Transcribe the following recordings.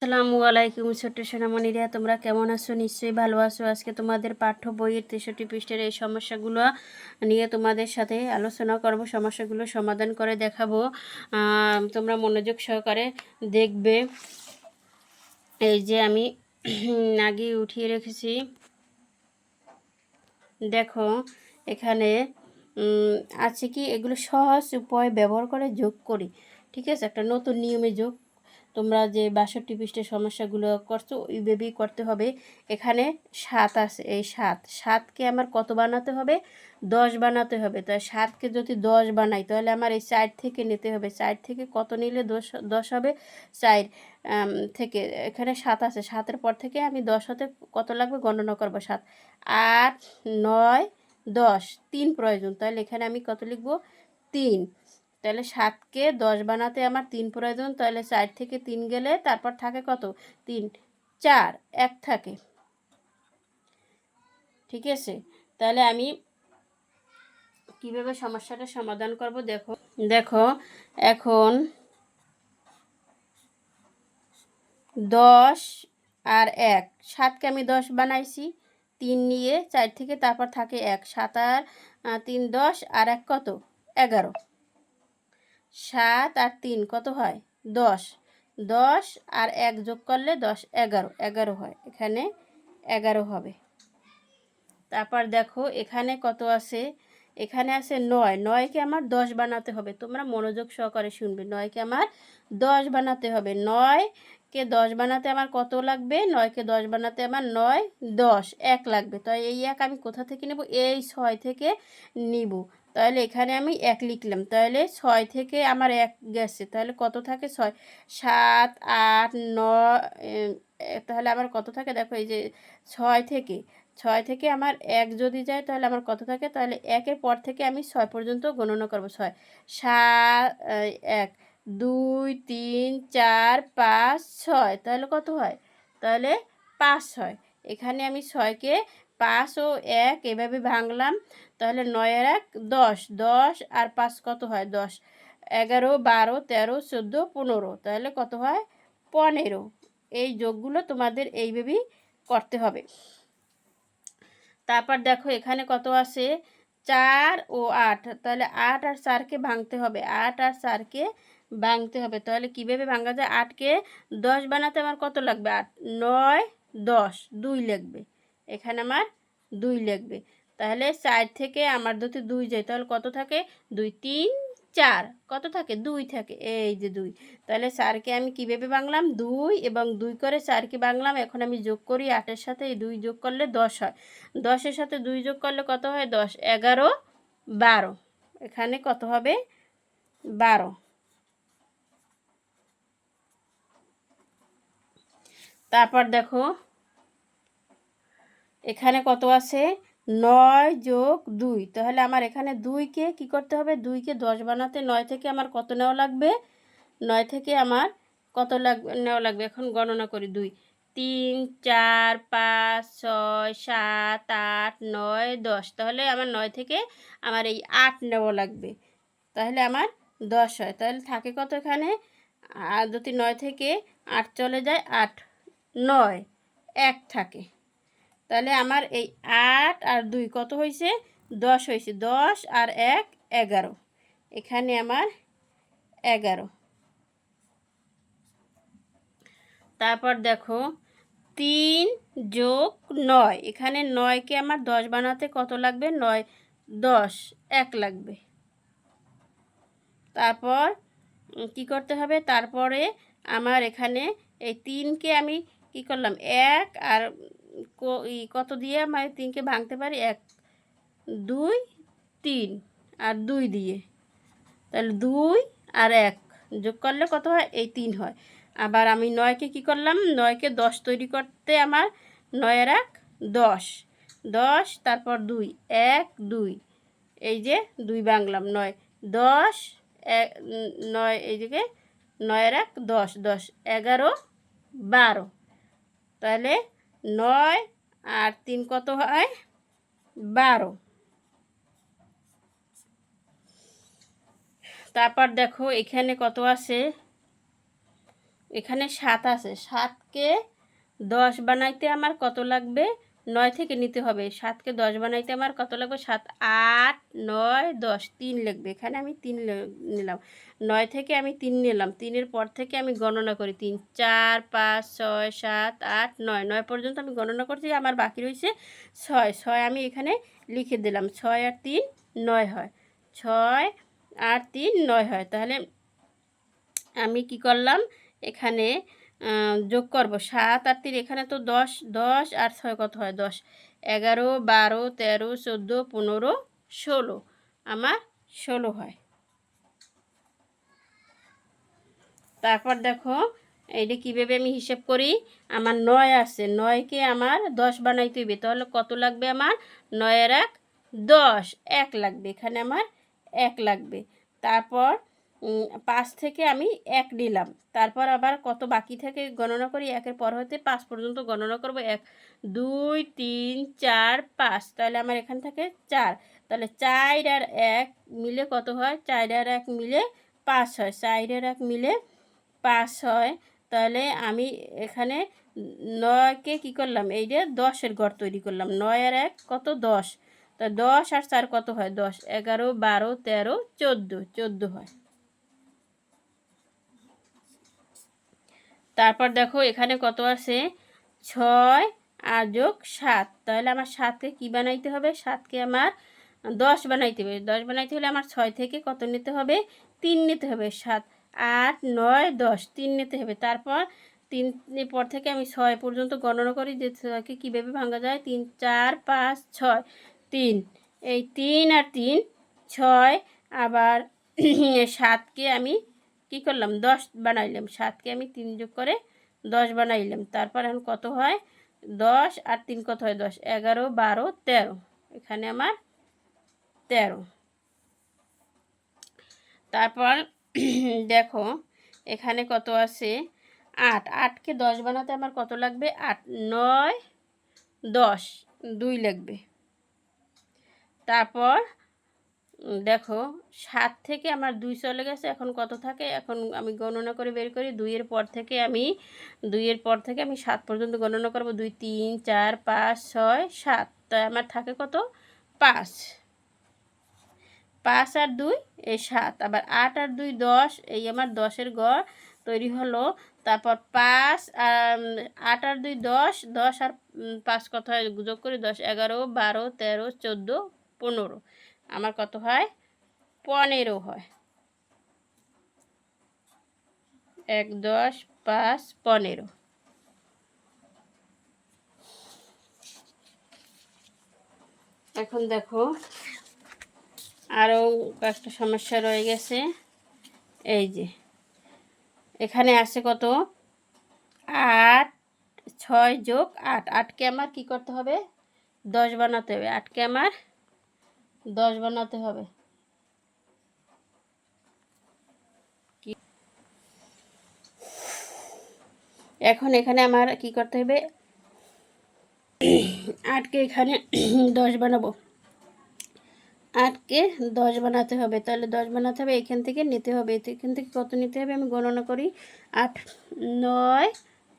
আসসালামু আলাইকুম ছোট্ট সোনামণিরা, তোমরা কেমন আছো? নিশ্চয়ই ভালো আছো। আজকে তোমাদের পাঠ্য বইয়ের 63 পৃষ্ঠার এই সমস্যাগুলো নিয়ে তোমাদের সাথে আলোচনা করব, সমস্যাগুলো সমাধান করে দেখাবো। তোমরা মনোযোগ সহকারে দেখবে। এই যে আমি আগে উঠিয়ে রেখেছি, দেখো এখানে আছে কি, এগুলো সহজ উপায় ব্যবহার করে যোগ করি। ঠিক আছে, একটা নতুন নিয়মে যোগ। তোমরা যে 62 পৃষ্ঠের সমস্যাগুলো করছো ওইভাবেই করতে হবে। এখানে 7 আছে, এই 7কে আমার কত বানাতে হবে? 10 বানাতে হবে। তাই 7কে যদি 10 বানাই তাহলে আমার এই 4 থেকে নিতে হবে। 4 থেকে কত নিলে 10 হবে? 4 থেকে এখানে 7 আছে, 7-এর পর থেকে আমি 10 হতে কত লাগবে গণনা করব। 7, 8, 9, 10, 3 প্রয়োজন। তাহলে এখানে আমি কত লিখব? 3। তাহলে 7কে 10 বানাতে আমার 3 প্রয়োজন। তাহলে 4 থেকে 3 গেলে তারপর থাকে কত? 3, 4, 1 থাকে। ঠিক আছে, তাহলে আমি কিভাবে সমস্যাটা সমাধান করব দেখো। এখন 10 আর 1, 7কে আমি 10 বানাইছি 3 নিয়ে, 4 থেকে তারপর থাকে 1, 7 আর 3 10 আর 1 কত? 11। 7 আর 3 কত হয়? 10। 10 আর 1 যোগ করলে 10, 11 হয়। এখানে 11 হবে। তারপর দেখো এখানে কত আছে? এখানে আছে 9। 9কে আমার 10 বানাতে হবে। তোমরা মনোযোগ সহকারে শুনবে। 9কে আমার 10 বানাতে হবে। 9কে 10 বানাতে আমার কত লাগবে? 9কে 10 বানাতে আমার 9, 10, 1 লাগবে। তাই এই 1 আমি কোথা থেকে নেব? এই 6 থেকে নিব। তাহলে এখানে আমি 1 লিখলাম। তাহলে 6 থেকে আমার 1 গেছে। তাহলে কত থাকে? 6, 7, 8, 9, তাহলে আমার কত থাকে? দেখো এই যে 6 থেকে আমার 1 যদি যায় তাহলে আমার কত থাকে? তাহলে 1-এর পর থেকে আমি 6 পর্যন্ত গণনা করব। 6, 7, 1, 2, 3, 4, 5, 6। তাহলে কত হয়? তাহলে 5 হয়। এখানে আমি 6কে 5 ও 1 এভাবে ভাঙলাম। তাহলে 9 আর 1 10, 10 আর 5 কত হয়? 10, 11, 12, 13, 14, 15। তাহলে কত হয়? 15। এই যোগগুলো তোমাদের এইভাবেই করতে হবে। তারপর দেখো এখানে কত আছে? 4 ও 8। তাহলে 8 আর 4কে ভাঙতে হবে। 8 আর 4কে ভাঙতে হবে। তাহলে কীভাবে ভাঙা যায়? 8কে 10 বানাতে আমার কত লাগবে? 8, 9, 10, 2 লাগবে। এখানে আমার 2 লাগবে। তাহলে 4 থেকে আমার যদি 2 যায় তাহলে কত থাকে? 2, 3, 4 কত থাকে? 2 থাকে। এই যে 2। তাহলে 4কে আমি কীভাবে ভাঙলাম? 2 এবং 2 করে 4কে ভাঙলাম। এখন আমি যোগ করি। 8-এর সাথে এই 2 যোগ করলে 10 হয়। 10-এর সাথে 2 যোগ করলে কত হয়? 10, 11, 12। এখানে কত হবে? 12। তারপর দেখো এখানে কত আছে? 9 যোগ 2। তাহলে আমার এখানে 2কে কী করতে হবে? 2কে 10 বানাতে 9 থেকে আমার কত নেওয়া লাগবে? 9 থেকে আমার কত নেওয়া লাগবে? এখন গণনা করি। 2, 3, 4, 5, 6, 7, 8, 9, 10। তাহলে আমার 9 থেকে আমার এই 8 নেওয়া লাগবে। তাহলে আমার 10 হয়। তাহলে থাকে কত এখানে? আর যদি 9 থেকে 8 চলে যায় 8, 9, 1 থাকে। তাহলে আমার এই 8 আর 2 কত হয়েছে? 10 হয়েছে। 10 আর 1, 11। এখানে আমার 11। তারপর দেখো 3 যোগ 9। এখানে 9কে আমার 10 বানাতে কত লাগবে? 9, 10, 1 লাগবে। তারপর কি করতে হবে? তারপরে আমার এখানে এই 3কে আমি কি করলাম? 1 আর কত দিয়ে আমি 3কে ভাঙতে পারি? 1, 2, 3 আর 2 দিয়ে। তাহলে 2 আর 1 যোগ করলে কত হয়? এই 3 হয়। আবার আমি 9কে কী করলাম? 9কে 10 তৈরি করতে আমার 9 আর 1, 10, 10 তারপর 2, 1, 2। এই যে 2 ভাঙলাম। 9, 10, 9 এইদিকে 9 আর 1, 10, 10, 11, 12। তাহলে 9 আর 3 কত হয়? 12। তারপর দেখো এখানে কত আছে? এখানে 7 আছে, 7কে 10 বানাইতে আমার কত লাগবে? 9 থেকে নিতে হবে। 7কে 10 বানাইতে আমার কত লাগবে? 7, 8, 9, 10, 3 লিখবে। এখানে আমি 3 নিলাম। 9 থেকে আমি 3 নিলাম। 3-এর পর থেকে আমি গণনা করি। 3, 4, 5, 6, 7, 8, 9। 9 পর্যন্ত আমি গণনা করছি, আমার বাকি রয়েছে 6। 6 আমি এখানে লিখে দিলাম। 6 আর 3 9 হয়। 6 আর 3 9 হয়। তাহলে আমি কি করলাম? এখানে যোগ করব 7 আর 3, এখানে তো 10, 10 আর 6 কত হয়? 10, 11, 12, 13, 14, 15, 16। আমার 16 হয়। তারপর দেখো এইটা কীভাবে আমি হিসেব করি। আমার 9 আছে, 9কে আমার 10 বানাইতে হবে। তাহলে কত লাগবে আমার? 9 আর 1 10, 1 লাগবে। এখানে আমার 1 লাগবে। তারপর 5 থেকে আমি 1 নিলাম। তারপর আবার কত বাকি থেকে গণনা করি। 1-এর পর হতে 5 পর্যন্ত গণনা করব। 1, 2, 3, 4, 5। তাহলে আমার এখান থেকে 4। তাহলে 4 আর 1 মিলে কত হয়? 4 আর 1 মিলে 5 হয়। 4 আর 1 মিলে 5 হয়। তাহলে আমি এখানে 9কে কী করলাম? এই যে 10-এর ঘর তৈরি করলাম। 9 আর 1 কত? 10। তা 10 আর 4 কত হয়? 10, 11, 12, 13, 14, 14 হয়। তারপর দেখো এখানে কত আছে? 6 আর যোগ 7। তাহলে আমার 7কে কী বানাইতে হবে? 7কে আমার 10 বানাইতে হবে। 10 বানাইতে হলে আমার 6 থেকে কত নিতে হবে? 3 নিতে হবে। 7, 8, 9, 10, 3 নিতে হবে। তারপর 3-এর পর থেকে আমি 6 পর্যন্ত গণনা করি যে 6কে কীভাবে ভাঙা যায়। 3, 4, 5, 6, 3। এই 3 আর 3 6। আবার 7কে আমি কী করলাম? 10 বানাইলাম। 7কে আমি 3 যোগ করে 10 বানাইলাম। তারপর এখন কত হয়? 10 আর 3 কত হয়? 10, 11, 12, 13। এখানে আমার 13। তারপর দেখো এখানে কত আছে? 8। 8কে 10 বানাতে আমার কত লাগবে? 8, 9, 10, 2 লাগবে। তারপর দেখো 7 থেকে আমার 2 চলে গেছে। এখন কত থাকে? এখন আমি গণনা করে বের করি। 2-এর পর থেকে আমি 7 পর্যন্ত গণনা করব। 2, 3, 4, 5, 6, 7। তাই আমার থাকে কত? 5। 5 আর 2 এই 7। আবার 8 আর 2 10। এই আমার 10-এর ঘর তৈরি হলো। তারপর 5 আর 8 আর 2 10, 10 আর 5 কত হয়? যোগ করি 10, 11, 12, 13, 14, 15। আমার কত হয়? 15 হয়। 1, 10, 5, 15। এখন দেখো আরও কয়েকটা সমস্যা রয়ে গেছে। এই যে এখানে আছে কত? 8, 6 যোগ 8। 8কে আমার কী করতে হবে? 10 বানাতে হবে। 8কে আমার 10 বানাতে হবে। এখন এখানে আমার কি করতে হবে? 8কে এখানে 10 বানাবো। 8কে 10 বানাতে হবে। তাহলে 10 বানাতে হবে, এখান থেকে নিতে হবে। এখান থেকে কত নিতে হবে? আমি গণনা করি। 8, 9,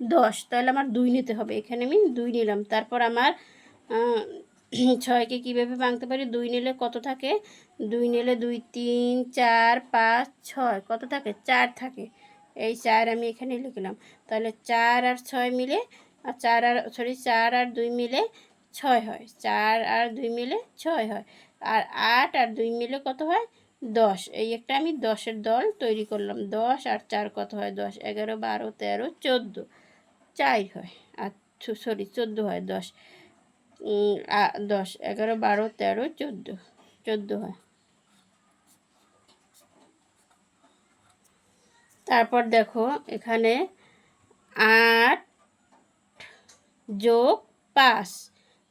10। তাহলে আমার 2 নিতে হবে। এখানে আমি 2 নিলাম। তারপর আমার 6কে কীভাবে ভাঙতে পারি? 2 নিলে কত থাকে? 2 নিলে 2, 3, 4, 5, 6 কত থাকে? 4 থাকে। এই 4 আমি এখানে লিখলাম। তাহলে 4 আর 6 মিলে 4 আর 2 মিলে 6 হয়। 4 আর 2 মিলে 6 হয়। আর 8 আর 2 মিলে কত হয়? 10। এই একটা আমি 10-এর দল তৈরি করলাম। 10 আর 4 কত হয়? 10, 11, 12, 13, 14, 4 হয়। আর 14 হয়। 10, 10, 11, 12, 13, 14, 14 হয়। তারপর দেখো এখানে 8 যোগ 5।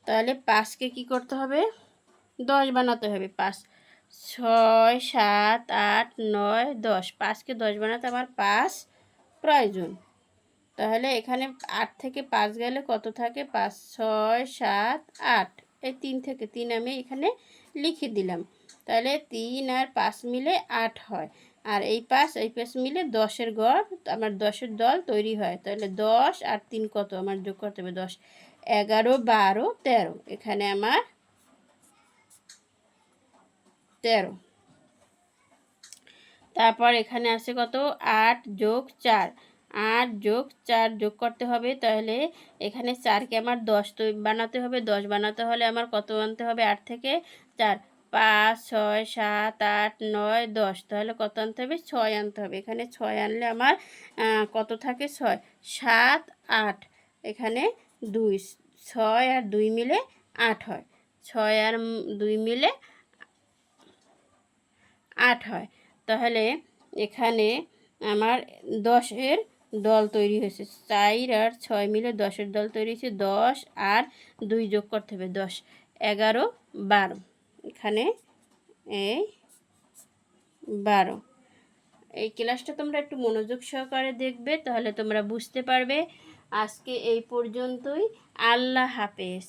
তাহলে 5কে কী করতে হবে? 10 বানাতে হবে। 5, 6, 7, 8, 9, 10। 5কে 10 বানাতে আমার 5 প্রয়োজন। তাহলে এখানে 8 থেকে 5 গেলে কত থাকে? 5, 6, 7, 8। এই 3 থেকে 3 আমি এখানে লিখে দিলাম। তাহলে 3 আর 5 মিলে 8 হয়। আর এই পাশ মিলে 10-এর গড়, আমার 10-এর দল তৈরি হয়। তাহলে 10 আর 3 কত আমার যোগ করতে হবে? 10, 11, 12, 13। এখানে আমার 13। তারপর এখানে আছে কত? 8 যোগ 4। 8 যোগ 4 যোগ করতে হবে। তাহলে এখানে 4কে আমার 10 বানাতে হবে। 10 বানাতে হলে আমার কত আনতে হবে? 8 থেকে 4, 5, 6, 7, 8, 9, 10। তাহলে কত আনতে হবে? 6 আনতে হবে। এখানে 6 আনলে আমার কত থাকে? 6, 7, 8। এখানে 2, 6 আর 2 মিলে 8 হয়। 6 আর 2 মিলে 8 হয়। তাহলে এখানে আমার 10-এর দল তৈরি হয়েছে। 4 আর 6 মিলে 10-এর দল তৈরি হয়েছে। 10 আর 2 যোগ করতে হবে। 10, 11, 12। এখানে এই 12। এই ক্লাসটা তোমরা একটু মনোযোগ সহকারে দেখবে, তাহলে তোমরা বুঝতে পারবে। আজকে এই পর্যন্তই। আল্লাহ হাফেজ।